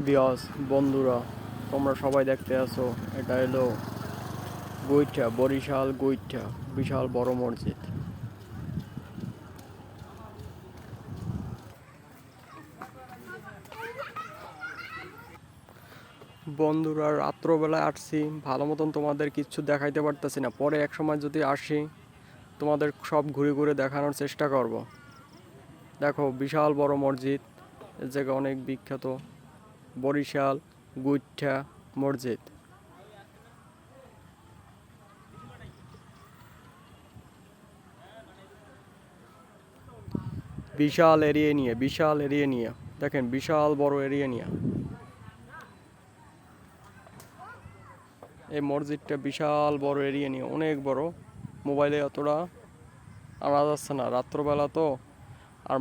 বিয়স বন্ধুরা, তোমরা সবাই দেখতে আসো, এটা হলো গোইঠা, বরিশাল গোইঠা, বিশাল বড় মসজিদ। বন্ধুরা, রাত্রবেলায় আসছি, ভালো মতন তোমাদের কিচ্ছু দেখাইতে পারতেছি না। পরে এক সময় যদি আসি, তোমাদের সব ঘুরে ঘুরে দেখানোর চেষ্টা করব। দেখো, বিশাল বড় মসজিদ, এর জায়গা অনেক বিখ্যাত, বরিশাল গোইঠা মসজিদ। বিশাল এরিয়া নিয়ে দেখেন, বিশাল বড় এরিয়া নিয়ে এই মসজিদটা, বিশাল বড় এরিয়া নিয়ে, অনেক বড়। মোবাইলে অতটা আনা যাচ্ছে না, রাত্রবেলা তো। আর